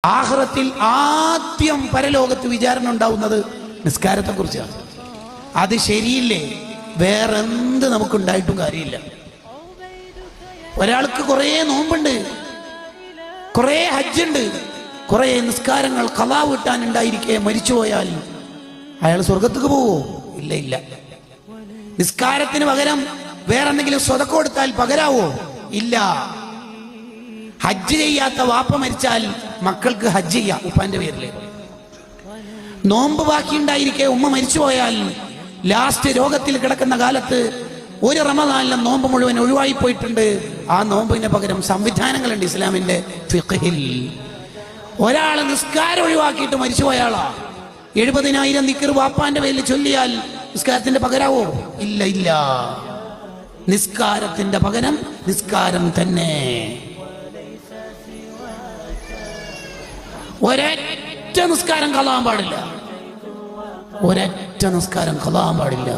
ആഖിറത്തിൽ ആദ്യം പരലോകത്ത് വിചാരണ ഉണ്ടാവുന്നത് നിസ്കാരത്തെ കുറിച്ചാണ്. അത് ശരിയില്ലേ വേറെന്ത് നമുക്കുണ്ടായിട്ടും കാര്യമില്ല. ഒരാൾക്ക് കുറേ നോമ്പുണ്ട്, കുറേ ഹജ്ജുണ്ട്, കുറേ നിസ്കാരങ്ങൾ ഖളാ വീട്ടാനുണ്ടായിരിക്കെ മരിച്ചുപോയാൽ അയാൾ സ്വർഗത്തേക്ക് പോവോ? ഇല്ല ഇല്ല. നിസ്കാരത്തിന് പകരം വേറെന്തെങ്കിലും സ്വതക്ക കൊടുത്താൽ പകരാവോ? ഇല്ല. ഹജ്ജ് ചെയ്യാത്ത വാപ്പ മരിച്ചാൽ മക്കൾക്ക് ഹജ്ജ് ചെയ്യാം ഉപ്പാന്റെ പേരില്. നോമ്പ് ബാക്കിയുണ്ടായിരിക്കെ ഉമ്മ മരിച്ചുപോയാൽ ലാസ്റ്റ് രോഗത്തിൽ കിടക്കുന്ന കാലത്ത് ഒരു റമദാനിലെ നോമ്പ് മുഴുവൻ ഒഴിവായി പോയിട്ടുണ്ട്. ആ നോമ്പിന് പകരം സംവിധാനങ്ങളുണ്ട് ഇസ്ലാമിന്റെ ഫിഖ്ഹിൽ. ഒരാൾ നിസ്കാരം ഒഴിവാക്കിയിട്ട് മരിച്ചുപോയാളാ 70,000 ദിക്ർ വാപ്പാന്റെ പേരിൽ ചൊല്ലിയാൽ നിസ്കാരത്തിന്റെ പകരാവോ? ഇല്ല ഇല്ല. നിസ്കാരത്തിന്റെ പകരം നിസ്കാരം തന്നെ. ഒരൊറ്റ നിസ്കാരം കളാൻ പാടില്ല, ഒരൊറ്റ നിസ്കാരം കളാൻ പാടില്ല.